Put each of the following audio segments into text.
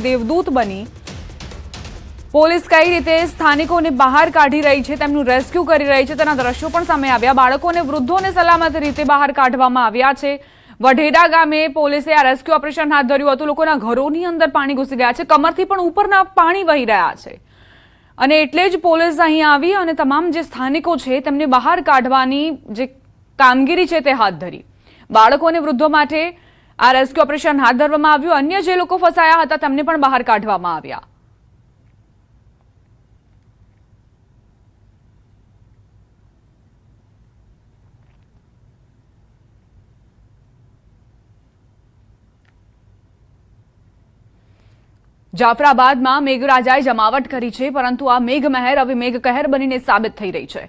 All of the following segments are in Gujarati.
દેવદૂત બની પોલીસ કઈ રીતે સ્થાનિકોને બહાર કાઢી રહી છે, તેમનું રેસ્ક્યુ કરી રહી છે, તેના દ્રશ્યો પણ સામે આવ્યા। બાળકોને વૃદ્ધોને સલામત રીતે બહાર કાઢવામાં આવ્યા છે। વઢેડા ગામે પોલીસે આ રેસ્ક્યુ ઓપરેશન હાથ ધર્યું હતું। લોકોના ઘરોની અંદર પાણી ઘૂસી ગયા છે, કમરથી પણ ઉપરના પાણી વહી રહ્યા છે અને એટલે જ પોલીસ અહીં આવી અને તમામ જે સ્થાનિકો છે તેમને બહાર કાઢવાની જે કામગીરી છે તે હાથ ધરી। બાળકો અને વૃદ્ધો માટે આ રેસ્ક્યુ ઓપરેશન હાથ ધરવામાં આવ્યું। અન્ય જે લોકો ફસાયા હતા તેમને પણ બહાર કાઢવામાં આવ્યા। જાફરાબાદમાં મેઘરાજાએ જમાવટ કરી છે, પરંતુ આ મેઘમહેર હવે મેઘકહેર બનીને સાબિત થઈ રહી છે।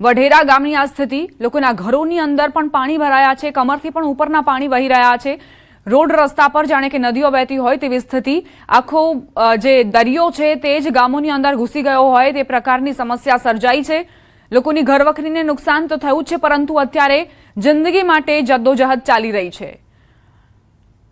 વઢેરા ગામની આ સ્થિતિ, લોકોના ઘરોની અંદર પણ પાણી ભરાયા છે, કમરથી પણ ઉપરના પાણી વહી રહ્યા છે। રોડ રસ્તા પર જાણે કે નદીઓ વહેતી હોય તેવી સ્થિતિ, આખો જે દરિયો છે તે જ ગામોની અંદર ઘૂસી ગયો હોય તે પ્રકારની સમસ્યા સર્જાઈ છે। લોકોની ઘરવખરીને નુકસાન તો થયું છે, પરંતુ અત્યારે જિંદગી માટે જદ્દોજહદ ચાલી રહી છે।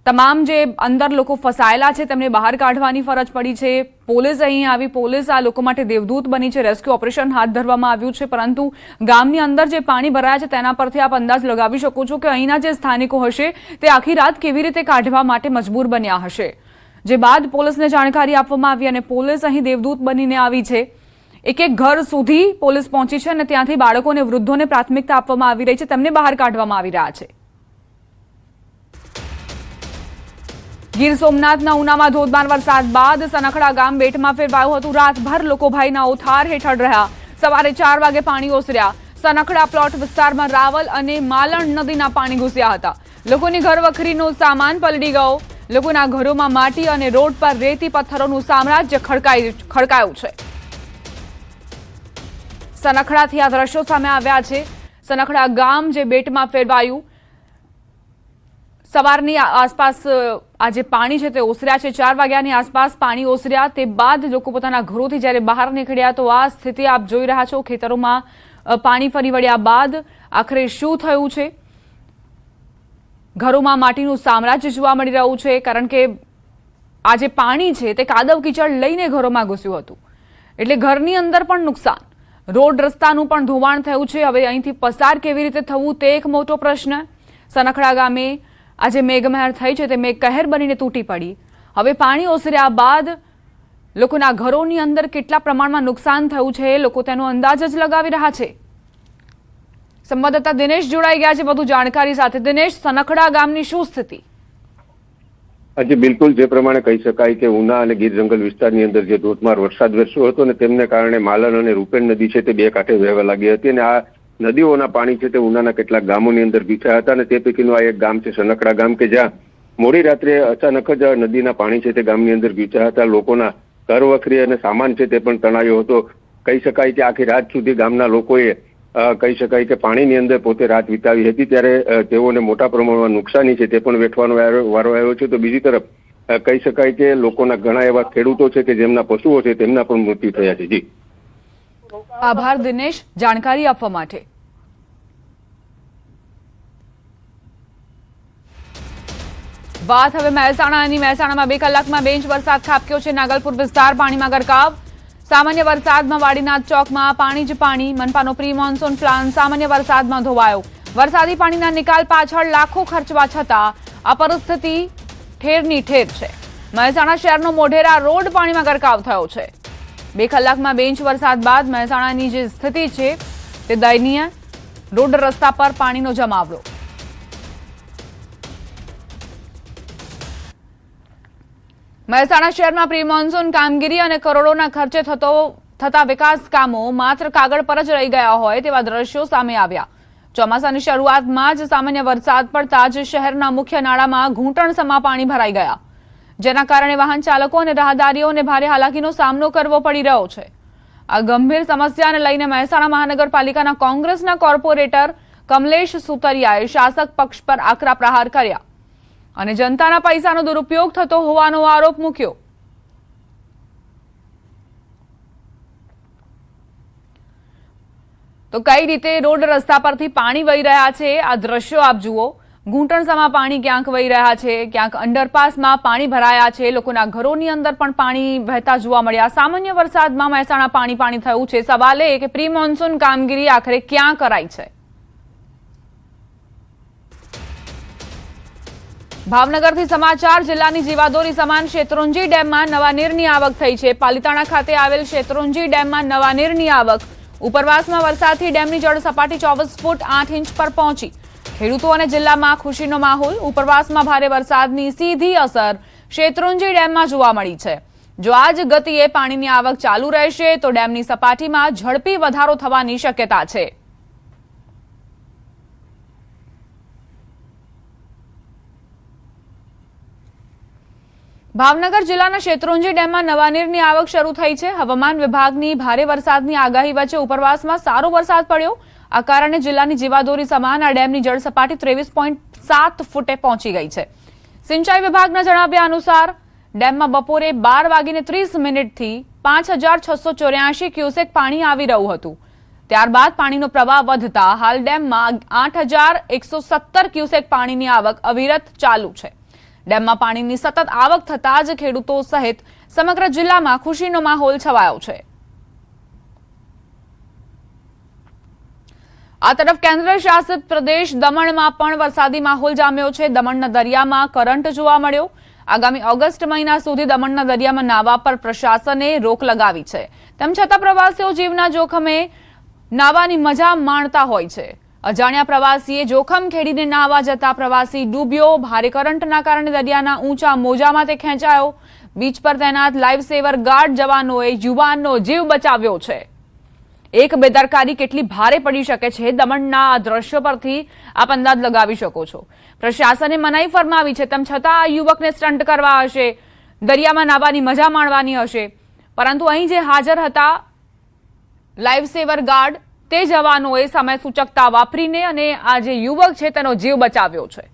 તમામ જે અંદર લોકો ફસાયેલા છે તેમને બહાર કાઢવાની ફરજ પડી છે। પોલીસ અહીં આવી, પોલીસ આ લોકો માટે દેવદૂત બની છે। રેસ્ક્યુ ઓપરેશન હાથ ધરવામાં આવ્યું છે, પરંતુ ગામની અંદર જે પાણી ભરાયા છે તેના પરથી આપ અંદાજ લગાવી શકો છો કે અહીંના જે સ્થાનિકો હશે તે આખી રાત કેવી રીતે કાઢવા માટે મજબૂર બન્યા હશે। જે બાદ પોલીસને જાણકારી આપવામાં આવી અને પોલીસ અહીં દેવદૂત બનીને આવી છે। એક એક ઘર સુધી પોલીસ પહોંચી છે અને ત્યાંથી બાળકો અને વૃદ્ધોને પ્રાથમિકતા આપવામાં આવી રહી છે, તેમને બહાર કાઢવામાં આવી રહ્યા છે। ગીર સોમનાથના ઉનામાં ધોધમાર વરસાદ બાદ સનખડા ગામ બેટમાં ફેરવાયું હતું। રાતભર લોકો ભયના ઓથાર હેઠળ રહ્યા। સવારે 4 વાગે પાણી ઓસર્યા। સનખડા પ્લોટ વિસ્તારમાં રાવલ અને માલણ નદીના પાણી ઘૂસ્યા હતા। લોકોની ઘરવખરીનો સામાન પલળી ગયો। લોકોના ઘરોમાં માટી અને રોડ પર રેતી પથ્થરોનું સામ્રાજ્ય ખડકાયું છે। સનખડાથી આ દ્રશ્યો સામે આવ્યા છે। સનખડા ગામ જે બેટમાં ફેરવાયું। સવારની આસપાસ આ જે પાણી છે તે ઓસર્યા છે। 4 વાગ્યાની આસપાસ પાણી ઓસર્યા તે બાદ લોકો પોતાના ઘરોથી જ્યારે બહાર નીકળ્યા તો આ સ્થિતિ આપ જોઈ રહ્યા છો। ખેતરોમાં પાણી ફરી વળ્યા બાદ આખરે શું થયું છે? ઘરોમાં માટીનું સામ્રાજ્ય જોવા મળી રહ્યું છે, કારણ કે આ જે પાણી છે તે કાદવ કીચડ લઈને ઘરોમાં ઘૂસ્યું હતું, એટલે ઘરની અંદર પણ નુકસાન। રોડ રસ્તાનું પણ ધોવાણ થયું છે। હવે અહીંથી પસાર કેવી રીતે થવું તે એક મોટો પ્રશ્ન। સનખડા ગામે આજે મેઘમહેર થઈ છે તે મેઘકહેર બનીને તૂટી પડી। હવે પાણી ઓસર્યા બાદ લોકોના ઘરોની અંદર કેટલા પ્રમાણમાં નુકસાન થયું છે લોકો તેનો અંદાજ જ લગાવી રહ્યા છે। સંવાદદાતા દિનેશ જોડાઈ ગયા છે વધુ જાણકારી સાથે। દિનેશ, સનખડા ગામની શું સ્થિતિ? આજે બિલકુલ જે પ્રમાણે કહી શકાય કે ઉના અને ગીર જંગલ વિસ્તારની અંદર જે ધોધમાર વરસાદ વરસ્યો હતો ને તેમને કારણે માલણ અને રૂપેણ નદી છે તે બે કાંઠે વહેવા લાગી હતી અને આ નદીઓના પાણી છે તે ઉનાના કેટલાક ગામોની અંદર ભીંચાયા હતા અને તે પૈકીનું આ એક ગામ છે સનખડા ગામ કે જ્યાં મોડી રાત્રે અચાનક જ નદીના પાણી છે તે ગામની અંદર ભીંચાયા હતા। લોકોના ઘરવખરી અને સામાન છે તે પણ તણાયો હતો। કહી શકાય કે આખી રાત સુધી ગામના લોકોએ કહી શકાય કે પાણીની અંદર પોતે રાત વિતાવી હતી, ત્યારે તેઓને મોટા પ્રમાણમાં નુકસાની છે તે પણ વેઠવાનો વારો આવ્યો છે। તો બીજી તરફ કહી શકાય કે લોકોના ઘણા એવા ખેડૂતો છે કે જેમના પશુઓ છે તેમના પણ મૃત્યુ થયા છે। જી આભાર દિનેશ, જાણકારી આપવા માટે। વાત હવે મહેસાણાની। મહેસાણામાં 2 કલાકમાં 2 ઇંચ વરસાદ ખાબક્યો છે। નાગલપુર વિસ્તાર પાણીમાં ગરકાવ। સામાન્ય વરસાદમાં વાડીનાથ ચોકમાં પાણી જ પાણી। મનપાનો પ્રી મોન્સૂન પ્લાન સામાન્ય વરસાદમાં ધોવાયો। વરસાદી પાણીના નિકાલ પાછળ લાખો ખર્ચવા છતાં આ પરિસ્થિતિ ઠેરની ઠેર છે। મહેસાણા શહેરનો મોઢેરા રોડ પાણીમાં ગરકાવ થયો છે। 2 કલાકમાં 2 ઇંચ વરસાદ બાદ મહેસાણાની જે સ્થિતિ છે તે દયનીય। રોડ રસ્તા પર પાણીનો જમાવડો। મહેસાણા શહેરમાં પ્રી મોન્સૂન કામગીરી અને કરોડોના ખર્ચે થતા વિકાસ કામો માત્ર કાગળ પર જ રહી ગયા હોય તેવા દ્રશ્યો સામે આવ્યા। ચોમાસાની શરૂઆતમાં જ સામાન્ય વરસાદ પડતા જ શહેરના મુખ્ય નાળામાં ઘૂંટણસમા પાણી ભરાઈ ગયા, જેના કારણે વાહન ચાલકો અને રાહદારીઓને ભારે હાલાકીનો સામનો કરવો પડી રહ્યો છે। આ ગંભીર સમસ્યાને લઈને મહેસાણા મહાનગરપાલિકાના કોંગ્રેસના કોર્પોરેટર કમલેશ સુતરિયાએ શાસક પક્ષ પર આકરા પ્રહાર કર્યા અને જનતાના પૈસાનો દુરુપયોગ થતો હોવાનો આરોપ મૂક્યો। તો કઈ રીતે રોડ રસ્તા પરથી પાણી વહી રહ્યા છે આ દ્રશ્યો આપ જુઓ। ઘૂંટણસામાં પાણી ક્યાંક વહી રહ્યા છે, ક્યાંક અંડરપાસમાં પાણી ભરાયા છે, લોકોના ઘરોની અંદર પણ પાણી વહેતા જોવા મળ્યા. સામાન્ય વરસાદમાં મહેસાણા પાણી થયું છે. સવાલ એ કે પ્રી મોન્સૂન કામગીરી આખરે ક્યાં કરાઈ છે? ભાવનગરથી સમાચાર. જિલ્લાની જીવાદોરી સમાન શેત્રુંજી ડેમમાં નવા નીરની આવક થઈ છે. પાલિતાણા ખાતે આવેલ શેત્રુંજી ડેમમાં નવા નીરની આવક. ઉપરવાસમાં વરસાદથી ડેમની જળ સપાટી 24 ફૂટ 8 ઇંચ પર પહોંચી. ખેડૂતો અને જિલ્લામાં ખુશીનો માહોલ. ઉપરવાસમાં ભારે વરસાદની સીધી અસર શેત્રુંજી ડેમમાં જોવા મળી છે. જો આ જ ગતિએ પાણીની આવક ચાલુ રહેશે તો ડેમની સપાટીમાં ઝડપી વધારો થવાની શક્યતા છે. ભાવનગર જિલ્લાના શેત્રુંજી ડેમમાં નવા નીરની આવક શરૂ થઈ છે. હવામાન વિભાગની ભારે વરસાદની આગાહી વચ્ચે ઉપરવાસમાં સારો વરસાદ પડ્યો. આ કારણે જિલ્લાની જીવાદોરી સમાન આ ડેમની જળ સપાટી 23.7 ફૂટે પહોંચી ગઈ છે. સિંચાઈ વિભાગના જણાવ્યા અનુસાર ડેમમાં બપોરે 12:30 થી 5,684 ક્યુસેક પાણી આવી રહ્યું હતું. ત્યારબાદ પાણીનો પ્રવાહ વધતા હાલ ડેમમાં 8,117 ક્યુસેક પાણીની આવક અવિરત ચાલુ છે. ડેમમાં પાણીની સતત આવક થતાં જ ખેડૂતો સહિત સમગ્ર જિલ્લામાં ખુશીનો માહોલ છવાયો છે. આ તરફ કેન્દ્ર શાસિત પ્રદેશ દમણમાં પણ વરસાદી માહોલ જામ્યો છે. દમણના દરિયામાં કરંટ જોવા મળ્યો. આગામી ઓગસ્ટ મહિના સુધી દમણના દરિયામાં નાહવા પર પ્રશાસને રોક લગાવી છે. તેમ છતાં પ્રવાસીઓ જીવના જોખમે નાહવાની મજા માણતા હોય છે. અજાણ્યા પ્રવાસીએ જોખમ ખેડીને નાહવા જતા પ્રવાસી ડૂબ્યો. ભારે કરંટના કારણે દરિયાના ઊંચા મોજામાં તે ખેંચાયો. બીચ પર તૈનાત લાઈફ સેવર ગાર્ડ જવાનોએ યુવાનનો જીવ બચાવ્યો છે. એક બેદરકારી કેટલી ભારે પડી શકે છે, દમણના આ દ્રશ્યો પરથી આપ અંદાજ લગાવી શકો છો. પ્રશાસને મનાઈ ફરમાવી છે, તેમ છતાં આ યુવકને સ્ટન્ટ કરવા હશે, દરિયામાં નાહવાની મજા માણવાની હશે. પરંતુ અહીં જે હાજર હતા લાઈફ સેવર ગાર્ડ, તે જવાનોએ સમય સૂચકતા વાપરીને અને આ જે યુવક છે તેનો જીવ બચાવ્યો છે.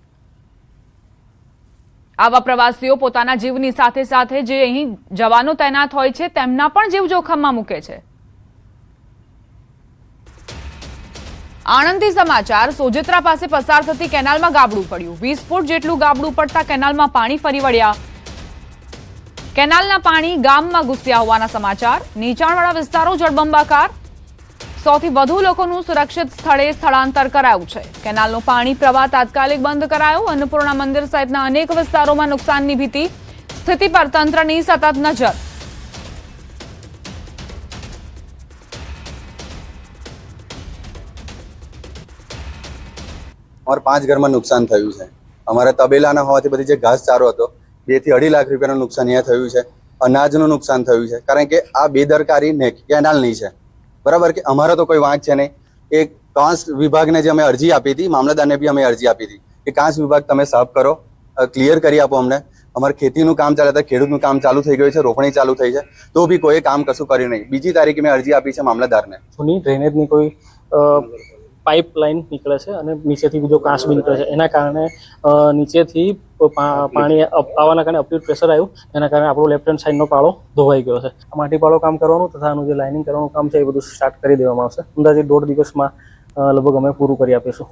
આવા પ્રવાસીઓ પોતાના જીવની સાથે સાથે જે અહીં જવાનો તૈનાત હોય છે તેમના પણ જીવ જોખમમાં મૂકે છે. આણંદથી સમાચાર. સોજેત્રા પાસે પસાર થતી કેનાલમાં ગાબડું પડ્યું. 20 ફૂટ જેટલું ગાબડું પડતા કેનાલમાં પાણી ફરી વળ્યા. કેનાલના પાણી ગામમાં ઘૂસ્યા હોવાના સમાચાર. નીચાણવાળા વિસ્તારો જળબંબાકાર. 100 થી વધુ લોકોનું સુરક્ષિત સ્થળે સ્થળાંતર કરાયું છે. કેનાલનું પાણી પ્રવાહ તાત્કાલિક બંધ કરાયો. અન્નપૂર્ણા મંદિર સહિતના અનેક વિસ્તારોમાં નુકસાનની ભીતિ. સ્થિતિ પર તંત્રની સતત નજર. और 5 ઘરમાં નુકસાન થયું છે. અમારા તબેલાના હોવાથી બધી જે ઘાસચારો હતો 2 થી 2.5 લાખ રૂપિયાનું નુકસાન અહીંયા થયું છે. અનાજનું નુકસાન થયું છે, કારણ કે આ બેદરકારી કેનાલની છે. બરાબર કે અમારો તો કોઈ વાંક છે નહીં. એક કાંસ વિભાગને જે અમે અરજી આપી હતી, મામલતદારને બી અમે અરજી આપી હતી કે કાંસ વિભાગ તમે સાફ કરો, ક્લિયર કરી આપો અમને. અમારે ખેતીનું કામ ચાલે તો ખેડૂતનું કામ ચાલુ થઈ ગયું છે, રોપણી ચાલુ થઈ છે, તો બી કોઈ કામ કશું કર્યું નહીં. બીજી તારીખે મેં અરજી આપી છે મામલતદારને. ડ્રેનેજની કોઈ પાઇપલાઇન નીકળે છે અને નીચેથી બીજો કાંસ બી નીકળે છે. એના કારણે નીચેથી પાણી આવવાના કારણે અપીલ પ્રેશર આવ્યું. એના કારણે આપણો લેફ્ટ હેન્ડ સાઈડનો પાળો ધોવાઈ ગયો છે. માટી પાળો કામ કરવાનું તથા આનું જે લાઇનિંગ કરવાનું કામ છે એ બધું સ્ટાર્ટ કરી દેવામાં આવશે. અંદાજે 1.5 દિવસમાં લગભગ અમે પૂરું કરી આપીશું.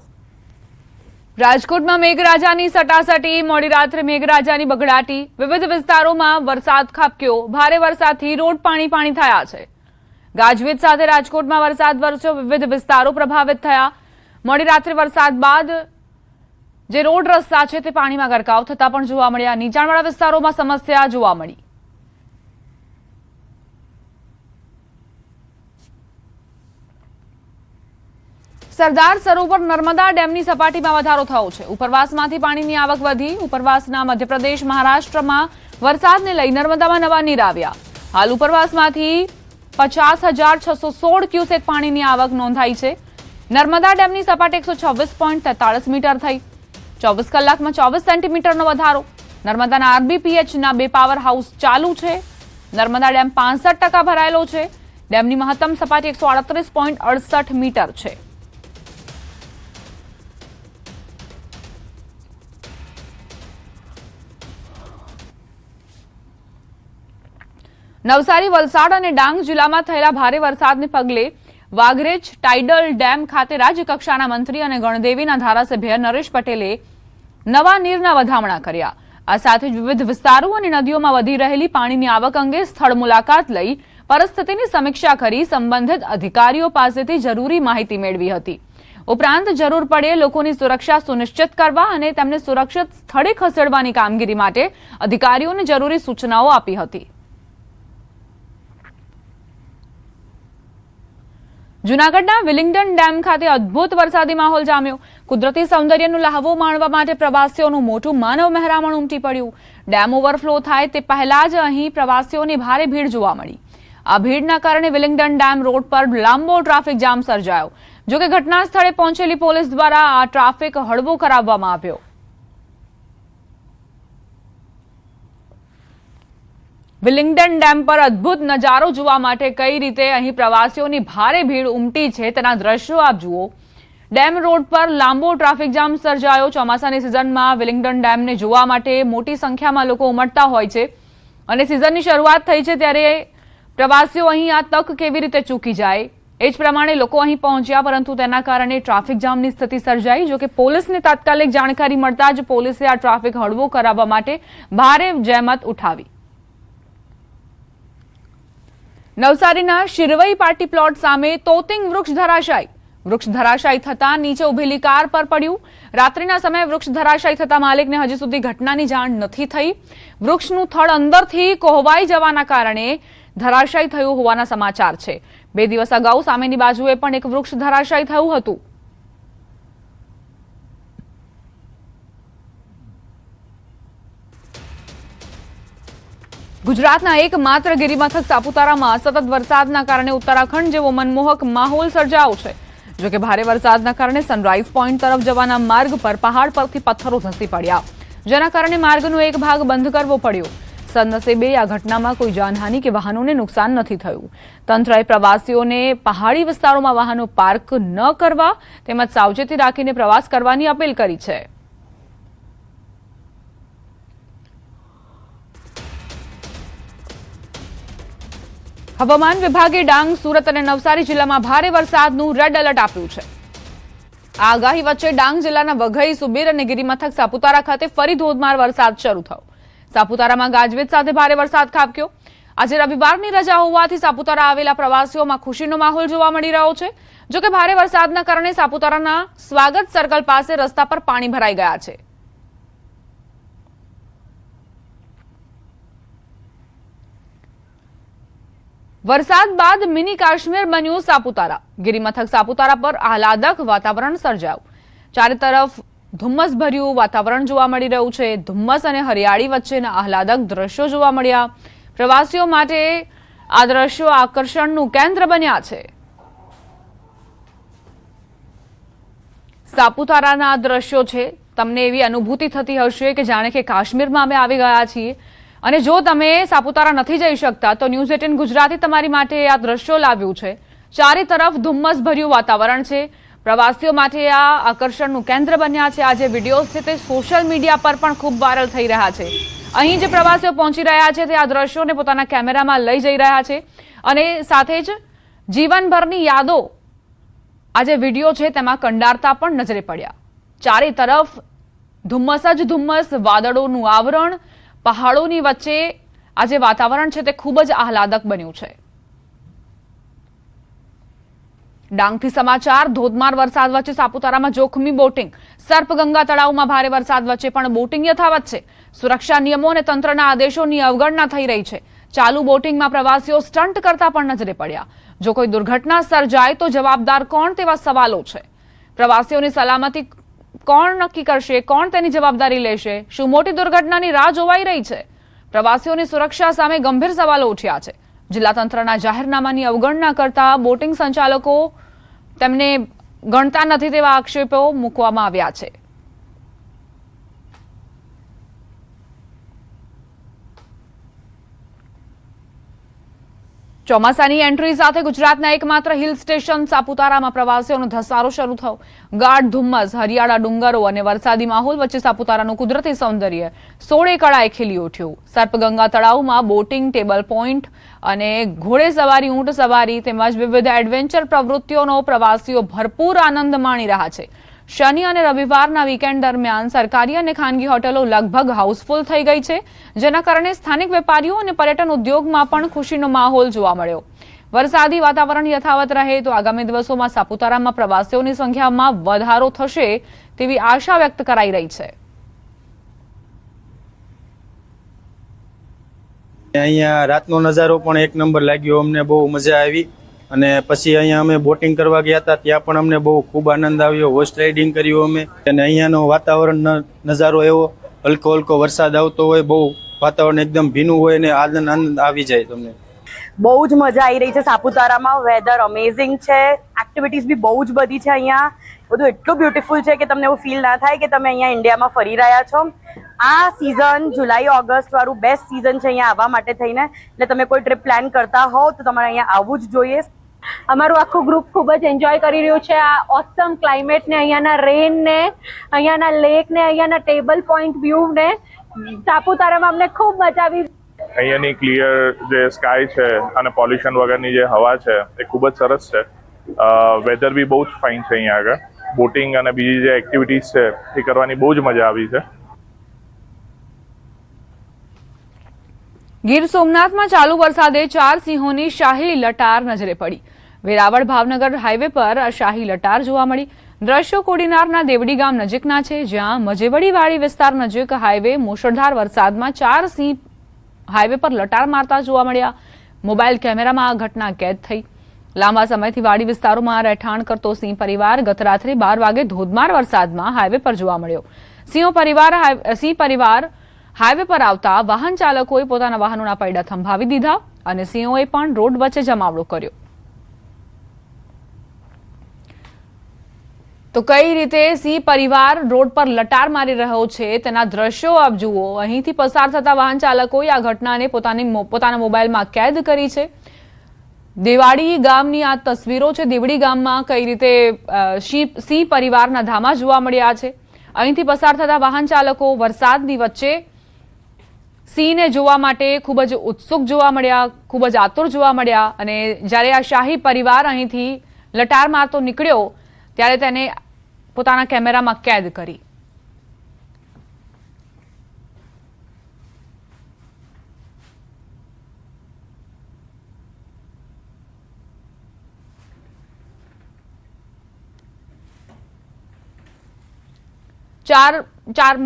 રાજકોટમાં મેઘરાજાની સટાસટી. મોડી રાત્રે મેઘરાજાની બગડાટી. વિવિધ વિસ્તારોમાં વરસાદ ખાબક્યો. ભારે વરસાદથી રોડ પાણી થયા છે. ગાજવીજ સાથે રાજકોટમાં વરસાદ વરસ્યો. વિવિધ વિસ્તારો પ્રભાવિત થયા. મોડી રાત્રે વરસાદ બાદ જે રોડ રસ્તા છે તે પાણીમાં ગરકાવ થતા પણ જોવા મળ્યા. નીચાણવાળા વિસ્તારોમાં સમસ્યા જોવા મળી. સરદાર સરોવર નર્મદા ડેમની સપાટીમાં વધારો થયો છે. ઉપરવાસમાંથી પાણીની આવક વધી. ઉપરવાસના મધ્યપ્રદેશ, મહારાષ્ટ્રમાં વરસાદને લઈ નર્મદામાં નવા નીર આવ્યા. હાલ ઉપરવાસમાંથી 50,616 ક્યુસેક પાણીની આવક નોંધાઈ છે. નર્મદા ડેમની સપાટી 126.43 મીટર થઈ. 24 કલાકમાં 24 સેન્ટીમીટરનો વધારો. નર્મદાના આરબીપીએચના 2 પાવર હાઉસ ચાલુ છે. નર્મદા ડેમ 65% ભરાયેલો છે. ડેમની મહત્તમ સપાટી 138.68 મીટર છે. નવસારી, વલસાડ અને ડાંગ જિલ્લામાં થયેલા ભારે વરસાદને પગલે વાઘરેજ ટાઇડલ ડેમ ખાતે રાજ્ય કક્ષાના મંત્રી અને ગણદેવીના ધારાસભ્ય નરેશ પટેલે નવા નીરના વધામણા કર્યા. આ સાથે જ વિવિધ વિસ્તારો અને નદીઓમાં વધી રહેલી પાણીની આવક અંગે સ્થળ મુલાકાત લઈ પરિસ્થિતિની સમીક્ષા કરી સંબંધિત અધિકારીઓ પાસેથી જરૂરી માહિતી મેળવી હતી. ઉપરાંત જરૂર પડે લોકોની સુરક્ષા સુનિશ્ચિત કરવા અને તેમને સુરક્ષિત સ્થળે ખસેડવાની કામગીરી માટે અધિકારીઓને જરૂરી સૂચનાઓ આપી હતી. જૂનાગઢના વિલિંગ્ડન ડેમ ખાતે અદભુત વરસાદી માહોલ જામ્યો. કુદરતી સૌંદર્યનો લહાવો માણવા માટે પ્રવાસીઓનું મોટું માનવ મહેરામણ ઉમટી પડ્યું. ડેમ ઓવરફ્લો થાય તે પહેલા જ અહીં પ્રવાસીઓની ભારે ભીડ જોવા મળી. આ ભીડના કારણે વિલિંગ્ડન ડેમ રોડ પર લાંબો ટ્રાફિક જામ સર્જાયો. જોકે ઘટના સ્થળે પહોંચેલી પોલીસ દ્વારા આ ટ્રાફિક હળવો કરાવવામાં આવ્યો. વિલિંગ્ડન ડેમ પર અદભુત નજારો જોવા માટે કઈ રીતે અહીં પ્રવાસીઓની ભારે ભીડ ઉમટી છે તેના દ્રશ્યો આપ જુઓ. ડેમ રોડ પર લાંબો ટ્રાફિક જામ સર્જાયો. ચોમાસાની સિઝનમાં વિલિંગ્ડન ડેમને જોવા માટે મોટી સંખ્યામાં લોકો ઉમટતા હોય છે અને સિઝનની શરૂઆત થઈ છે ત્યારે પ્રવાસીઓ અહીં આ તક કેવી રીતે ચૂકી જાય એ જ પ્રમાણે લોકો અહીં પહોંચ્યા, પરંતુ તેના કારણે ટ્રાફિક જામની સ્થિતિ સર્જાઈ. જોકે પોલીસને તાત્કાલિક જાણકારી મળતા જ પોલીસે આ ટ્રાફિક હળવો કરાવવા માટે ભારે જહેમત ઉઠાવી. નવસારીના શિરવઈ પાર્ટી પ્લોટ સામે તોતિંગ વૃક્ષ ધરાશાયી. વૃક્ષ ધરાશાયી થતાં નીચે ઉભેલી કાર પર પડ્યું. રાત્રિના સમયે વૃક્ષ ધરાશાયી થતાં માલિકને હજી સુધી ઘટનાની જાણ નથી થઈ. વૃક્ષનું થડ અંદરથી કોહવાઈ જવાના કારણે ધરાશાયી થયું હોવાના સમાચાર છે. 2 દિવસ અગાઉ સામેની બાજુએ પણ એક વૃક્ષ ધરાશાયી થયું હતું. ગુજરાતના એકમાત્ર ગિરિમથક સાપુતારામાં સતત વરસાદના કારણે ઉત્તરાખંડ જેવો મનમોહક માહોલ સર્જાયો છે. જોકે ભારે વરસાદના કારણે સનરાઈઝ પોઈન્ટ તરફ જવાના માર્ગ પર પહાડ પરથી પથ્થરો ધસી પડ્યા, જેના કારણે માર્ગનો એક ભાગ બંધ કરવો પડ્યો. સદનસીબે આ ઘટનામાં કોઈ જાનહાનિ કે વાહનોને નુકસાન નથી થયું. તંત્રએ પ્રવાસીઓને પહાડી વિસ્તારોમાં વાહનો પાર્ક ન કરવા તેમજ સાવચેતી રાખીને પ્રવાસ કરવાની અપીલ કરી છે. હવામાન વિભાગે ડાંગ, સુરત અને નવસારી જિલ્લામાં ભારે વરસાદનું રેડ એલર્ટ આપ્યું છે. આ આગાહી વચ્ચે ડાંગ જિલ્લાના વઘઈ, સુબીર અને ગિરિમથક સાપુતારા ખાતે ફરી ધોધમાર વરસાદ શરૂ થયો. સાપુતારામાં ગાજવીજ સાથે ભારે વરસાદ ખાબક્યો. આજે રવિવારની રજા હોવાથી સાપુતારા આવેલા પ્રવાસીઓમાં ખુશીનો માહોલ જોવા મળી રહ્યો છે. જોકે ભારે વરસાદના કારણે સાપુતારાના સ્વાગત સર્કલ પાસે રસ્તા પર પાણી ભરાઈ ગયા છે. વરસાદ બાદ મિની કાશ્મીર બન્યું સાપુતારા. ગિરિમથક સાપુતારા પર આહલાદક વાતાવરણ સર્જાયું. ચારે તરફ ધુમ્મસભર્યું વાતાવરણ જોવા મળી રહ્યું છે. ધુમ્મસ અને હરિયાળી વચ્ચેના આહલાદક દ્રશ્યો જોવા મળ્યા. પ્રવાસીઓ માટે આ દ્રશ્યો આકર્ષણનું કેન્દ્ર બન્યા છે. સાપુતારાના આ દ્રશ્યો છે, તમને એવી અનુભૂતિ થતી હશે કે જાણે કે કાશ્મીરમાં અમે આવી ગયા છીએ. અને જો તમે સાપુતારા નથી જઈ શકતા તો ન્યૂઝ 18 ગુજરાતી તમારી માટે આ દ્રશ્યો લાવ્યું છે. ચારે તરફ ધુમ્મસભર્યું વાતાવરણ છે. પ્રવાસીઓ માટે આ આકર્ષણનું કેન્દ્ર બન્યા છે. આ જે વિડીયોઝ છે તે સોશિયલ મીડિયા પર પણ ખૂબ વાયરલ થઈ રહ્યા છે. અહીં જે પ્રવાસીઓ પહોંચી રહ્યા છે તે આ દ્રશ્યોને પોતાના કેમેરામાં લઈ જઈ રહ્યા છે અને સાથે જ જીવનભરની યાદો આ જે વિડીયો છે તેમાં કંડારતા પણ નજરે પડ્યા. ચારે તરફ ધુમ્મસ જ ધુમ્મસ, વાદળોનું આવરણ, પહાડોની વચ્ચે આ જે વાતાવરણ છે તે ખૂબ જ આહલાદક બન્યું છે. ડાંગથી સમાચાર. ધોધમાર વરસાદ વચ્ચે સાપુતારામાં જોખમી બોટિંગ. સર્પગંગા તળાવમાં ભારે વરસાદ વચ્ચે પણ બોટિંગ યથાવત છે. સુરક્ષા નિયમો અને તંત્રના આદેશોની અવગણના થઈ રહી છે. ચાલુ બોટિંગમાં પ્રવાસીઓ સ્ટન્ટ કરતા પણ નજરે પડ્યા. જો કોઈ દુર્ઘટના સર્જાય તો જવાબદાર કોણ તેવા સવાલો છે. પ્રવાસીઓની સલામતી કોણ નક્કી કરશે? કોણ તેની જવાબદારી લેશે? શું મોટી દુર્ઘટનાની રાહ જોવાઈ રહી છે? પ્રવાસીઓની સુરક્ષા સામે ગંભીર સવાલો ઉઠ્યા છે. જિલ્લા તંત્રના જાહેરનામાની અવગણના કરતા બોટિંગ સંચાલકો તેમને ગણતા નથી તેવા આક્ષેપો મૂકવામાં આવ્યા છે. ચોમાસાની એન્ટ્રી સાથે ગુજરાતના એકમાત્ર હિલ સ્ટેશન સાપુતારામાં પ્રવાસીઓનો ધસારો શરૂ થયો. ગાઢ ધુમ્મસ, હરિયાળા ડુંગરો અને વરસાદી માહોલ વચ્ચે સાપુતારાનું કુદરતી સૌંદર્ય 16 કળાએ ખીલી ઉઠ્યું. સર્પગંગા તળાવમાં બોટિંગ, ટેબલ પોઈન્ટ અને ઘોડે સવારી, ઊંટ સવારી તેમજ વિવિધ એડવેન્ચર પ્રવૃત્તિઓનો પ્રવાસીઓ ભરપૂર આનંદ માણી રહ્યા છે. શનિ અને રવિવારના વીકેન્ડ દરમિયાન સરકારી અને ખાનગી હોટલો લગભગ હાઉસફુલ થઈ ગઈ છે, જેના કારણે સ્થાનિક વેપારીઓ અને પર્યટન ઉદ્યોગમાં પણ ખુશીનો માહોલ જોવા મળ્યો. વરસાદી વાતાવરણ યથાવત રહે તો આગામી દિવસોમાં સાપુતારામાં પ્રવાસીઓની સંખ્યામાં વધારો થશે તેવી આશા વ્યક્ત કરાઈ રહી છે. અહીંયા રાતનો નજારો પણ એક નંબર લાગ્યો, અમને બહુ મજા આવી. અને પછી અહીંયા અમે બોટિંગ કરવા ગયા હતા, ત્યાં પણ અમને બહુ ખૂબ આનંદ આવ્યો. હોર્સ રાઇડિંગ કર્યું અમે, અને અહીંયાનો વાતાવરણ નજારો એવો, હલકો હલકો વરસાદ આવતો હોય, બહુ વાતાવરણ એકદમ ભીનું હોય ને આનંદ આવી જાય તમને. બહુ જ મજા આવી રહી છે સાપુતારામાં. વેધર અમેઝિંગ છે, એક્ટિવિટીઝ બી બહુ જ બધી છે. અહીંયા બધું એટલું બ્યુટીફુલ છે કે તમને એવું ફીલ ના થાય કે તમે અહીંયા ઇન્ડિયામાં ફરી રહ્યા છો. આ સિઝન જુલાઈ ઓગસ્ટ વાળું બેસ્ટ સિઝન છે અહીંયા આવવા માટે થઈને. એટલે તમે કોઈ ટ્રીપ પ્લાન કરતા હોવ તો તમારે અહીંયા આવવું જ જોઈએ. અમારું આખું ગ્રુપ ખૂબ જ એન્જોય કરી રહ્યું છે આ ઓસમ ક્લાઇમેટ ને, અહીંયાના રેન ને, અહીંયાના લેક ને, અહીંયાના ટેબલ પોઈન્ટ વ્યૂ ને. સાપુતારામાં અમને ખૂબ મજા આવી. અહીંયાની ક્લિયર જે સ્કાય છે અને પોલ્યુશન વગરની જે હવા છે એ ખૂબ જ સરસ છે. વેધર બી બહુ જ ફાઇન છે અહીંયા આગળ. બોટિંગ અને બીજી જે એક્ટિવિટીઝ છે એ કરવાની બહુ જ મજા આવી છે. ગીર સોમનાથમાં ચાલુ વરસાદે 4 સિંહોની શાહી લટાર નજરે પડી. વેરાવળ ભાવનગર હાઈવે પર શાહી લટાર જોવા મળી. દ્રશ્યો કોડીનારના દેવડી ગામ નજીકના છે, જ્યાં મજેવડીવાડી વિસ્તાર નજીક હાઈવે મુશળધાર વરસાદમાં 4 સિંહ હાઈવે પર લટાર મારતા જોવા મળ્યા. મોબાઈલ કેમેરામાં આ ઘટના કેદ થઈ. લાંબા સમયથી વાડી વિસ્તારોમાં રહેઠાણ કરતો સિંહ પરિવાર ગત રાત્રે 12 વાગે ધોધમાર વરસાદમાં હાઈવે પર જોવા મળ્યો. સિંહ પરિવાર હાઈવે પર આવતા વાહન ચાલકોએ પોતાના વાહનોના પૈડા થંભાવી દીધા અને સિંહોએ પણ રોડ વચ્ચે જમાવડો કર્યો. તો કઈ રીતે સિંહ પરિવાર રોડ પર લટાર મારી રહ્યો છે તેના દ્રશ્યો આપ જુઓ. અહીંથી પસાર થતા વાહન ચાલકોએ આ ઘટનાને પોતાના મોબાઈલમાં કેદ કરી છે. દેવાડી ગામની આ તસવીરો છે. દેવડી ગામમાં કઈ રીતે સિંહ પરિવારના ધામા જોવા મળ્યા છે. અહીંથી પસાર થતા વાહન ચાલકો વરસાદની વચ્ચે સિંહને જોવા માટે ખૂબ જ ઉત્સુક જોવા મળ્યા, ખૂબ જ આતુર જોવા મળ્યા. અને જ્યારે આ શાહી પરિવાર અહીંથી લટાર મારતો નીકળ્યો ત્યારે તેને પોતાના કેમેરામાં કેદ કરી.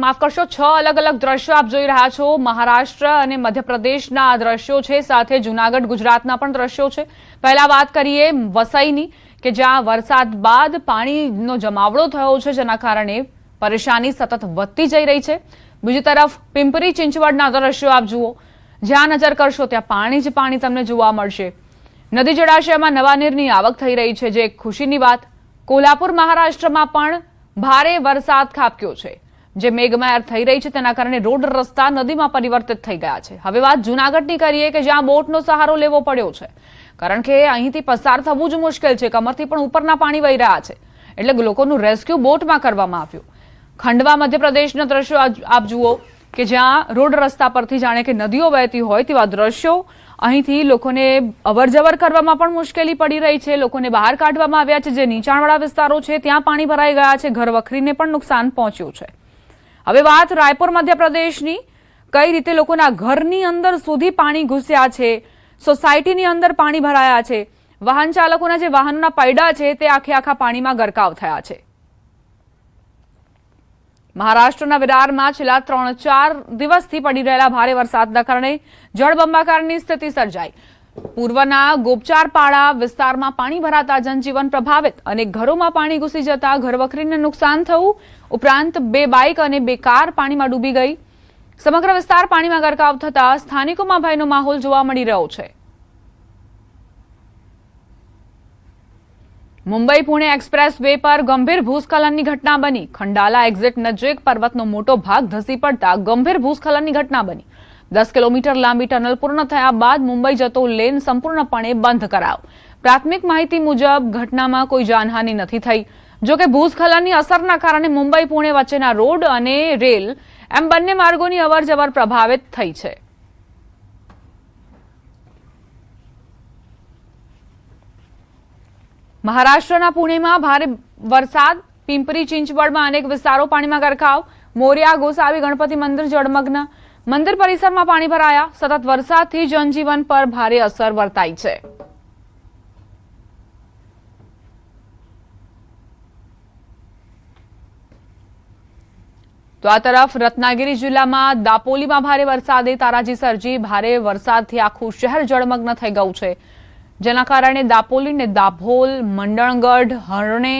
માફ કરશો 6 અલગ અલગ દ્રશ્યો આપ જોઈ રહ્યા છો. મહારાષ્ટ્ર અને મધ્યપ્રદેશના આ દ્રશ્યો છે, સાથે જુનાગઢ ગુજરાતના પણ દ્રશ્યો છે. પહેલા વાત કરીએ વસઈની, કે જ્યાં વરસાદ બાદ પાણીનો જમાવડો થયો છે, જેના કારણે પરેશાની સતત વધતી જઈ રહી છે. બીજી તરફ પિંપરી ચિંચવડના દ્રશ્યો આપ જુઓ. જ્યાં નજર કરશો ત્યાં પાણી જ પાણી તમને જોવા મળશે. નદી જળાશયમાં નવા નીરની આવક થઈ રહી છે, જે એક ખુશીની વાત. કોલ્હાપુર મહારાષ્ટ્રમાં પણ ભારે વરસાદ ખાબક્યો છે, જે મેઘમહેર થઈ રહી છે. તેના કારણે રોડ રસ્તા નદીમાં પરિવર્તિત થઈ ગયા છે. હવે વાત જૂનાગઢની કરીએ, કે જ્યાં બોટનો સહારો લેવો પડ્યો છે, કારણ કે અહીંથી પસાર થવું જ મુશ્કેલ છે. કમરથી પણ ઉપરના પાણી વહી રહ્યા છે, એટલે લોકોનું રેસ્ક્યુ બોટમાં કરવામાં આવ્યું. ખંડવા મધ્યપ્રદેશના દ્રશ્યો આપ જુઓ, કે જ્યાં રોડ રસ્તા પરથી જાણે કે નદીઓ વહેતી હોય તેવા દ્રશ્યો. અહીંથી લોકોને અવરજવર કરવામાં પણ મુશ્કેલી પડી રહી છે. લોકોને બહાર કાઢવામાં આવ્યા છે. જે નીચાણવાળા વિસ્તારો છે ત્યાં પાણી ભરાઈ ગયા છે. ઘર વખરીને પણ નુકસાન પહોંચ્યું છે. હવે વાત રાયપુર મધ્યપ્રદેશની, કઈ રીતે લોકોના ઘરની અંદર સુધી પાણી ઘૂસ્યા છે, સોસાયટીની અંદર પાણી ભરાયા છે. વાહન ચાલકોના જે વાહનોના પૈડા છે તે આખા પાણીમાં ગરકાવ થયા છે. મહારાષ્ટ્રના વિરારમાં છેલ્લા 3-4 દિવસથી પડી રહેલા ભારે વરસાદના કારણે જળબંબાકારની સ્થિતિ સર્જાઈ. પૂર્વના ગોપચારપાડા વિસ્તારમાં પાણી ભરાતા જનજીવન પ્રભાવિત. અનેક ઘરોમાં પાણી ઘૂસી જતા ઘરવખરીને નુકસાન થયું. ઉપરાંત 2 બાઇક અને 2 કાર પાણીમાં ડૂબી ગઈ. સમગ્ર વિસ્તાર પાણીમાં ગરકાવ થતા સ્થાનિકોમાં ભયનો માહોલ જોવા મળી રહ્યો છે. મુંબઈ પુણે એક્સપ્રેસ વે પર ગંભીર ભૂસ્ખલનની ઘટના બની. ખંડાલા એક્ઝિટ નજીક પર્વતનો મોટો ભાગ ધસી પડતા ગંભીર ભૂસ્ખલનની ઘટના બની. 10 કિલોમીટર લાંબી ટનલ પૂર્ણ થયા બાદ મુંબઈ જતો લેન સંપૂર્ણપણે બંધ કરાયો. પ્રાથમિક માહિતી મુજબ ઘટનામાં કોઈ જાનહાનિ નથી થઈ. જોકે ભૂસ્ખલનની અસરના કારણે મુંબઈ પુણે વચ્ચેના રોડ અને રેલ એમ બંને માર્ગોની અવરજવર પ્રભાવિત થઈ છે. મહારાષ્ટ્રના પુણેમાં ભારે વરસાદ પિંપરી ચિંચવડમાં અનેક વિસ્તારો પાણીમાં ગરકાવ. મોરિયા ગોસાવી ગણપતિ મંદિર જળમગ્ન. મંદિર પરિસરમાં પાણી ભરાયા. સતત વરસાદથી જનજીવન પર ભારે અસર વર્તાઈ છે. તો આ તરફ રત્નાગીરી જિલ્લામાં દાપોલીમાં ભારે વરસાદે તારાજી સર્જી. ભારે વરસાદથી આખું શહેર જળમગ્ન થઈ ગયું છે, જેના કારણે દાપોલીને દાભોલ, મંડણગઢ, હરણે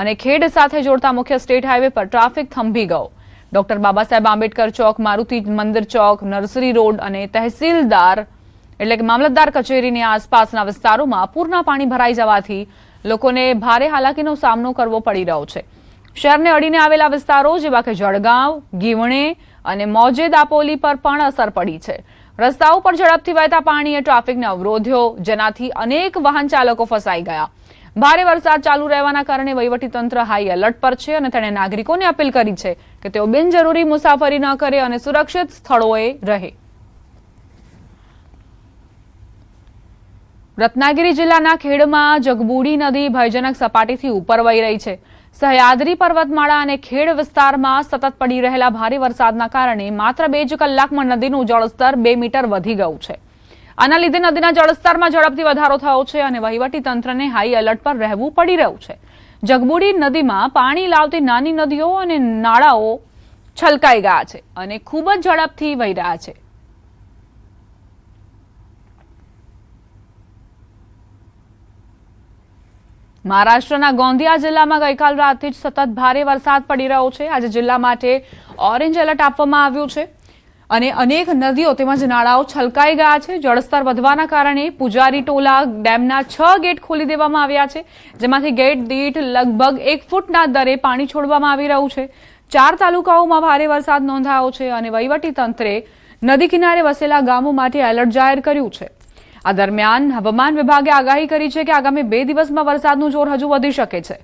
અને ખેડ સાથે જોડતા મુખ્ય સ્ટેટ હાઈવે પર ટ્રાફિક થંભી ગયો. ડોક્ટર બાબા સાહેબ આંબેડકર ચોક, મારુતિ મંદિર ચોક, નર્સરી રોડ અને તહેસીલદાર એટલે કે મામલતદાર કચેરીની આસપાસના વિસ્તારોમાં પૂરના પાણી ભરાઈ જવાથી લોકોને ભારે હાલાકીનો સામનો કરવો પડી રહ્યો છે. શહેરને અડીને આવેલા વિસ્તારો જેવા કે જળગાંવ, ગીવણે અને મોજે દાપોલી પર પણ અસર પડી છે. રસ્તાઓ પર ઝડપથી વહેતા પાણીએ ટ્રાફિકને અવરોધ્યો, જેનાથી અનેક વાહન ચાલકો ફસાઈ ગયા. ભારે વરસાદ ચાલુ રહેવાના કારણે વહીવટીતંત્ર હાઈ એલર્ટ પર છે અને તેણે નાગરિકોને અપીલ કરી છે કે તેઓ બિનજરૂરી મુસાફરી ન કરે અને સુરક્ષિત સ્થળોએ રહે. રત્નાગીરી જિલ્લાના ખેડમાં જગબુડી નદી ભયજનક સપાટીથી ઉપર વહી રહી છે. સહ્યાદ્રી પર્વતમાળા અને ખેડ વિસ્તારમાં સતત પડી રહેલા ભારે વરસાદના કારણે માત્ર 2 જ કલાકમાં નદીનું જળસ્તર 2 મીટર વધી ગયું છે. આના લીધે નદીના જળસ્તરમાં ઝડપથી વધારો થયો છે અને વહીવટીતંત્રને હાઈ એલર્ટ પર રહેવું પડી રહ્યું છે. જગબુડી નદીમાં પાણી લાવતી નાની નદીઓ અને નાળાઓ છલકાઈ ગયા છે અને ખૂબ જ ઝડપથી વહી રહ્યા છે. મહારાષ્ટ્રના ગોંદિયા જિલ્લામાં ગઈકાલ રાતથી જ સતત ભારે વરસાદ પડી રહ્યો છે. આજે જિલ્લા માટે ઓરેન્જ એલર્ટ આપવામાં આવ્યું છે અને અનેક નદીઓ તેમજ નાળાઓ છલકાઈ ગયા છે. જળસ્તર વધવાના કારણે પુજારી ટોલા ડેમના 6 ગેટ ખોલી દેવામાં આવ્યા છે, જેમાંથી ગેટ દીઠ લગભગ 1 ફૂટના દરે પાણી છોડવામાં આવી રહ્યું છે. 4 તાલુકાઓમાં ભારે વરસાદ નોંધાયો છે અને વહીવટીતંત્રે નદી કિનારે વસેલા ગામો માટે એલર્ટ જાહેર કર્યું છે. આ દરમિયાન હવામાન વિભાગે આગાહી કરી છે કે આગામી 2 દિવસમાં વરસાદનું જોર હજુ વધી શકે છે.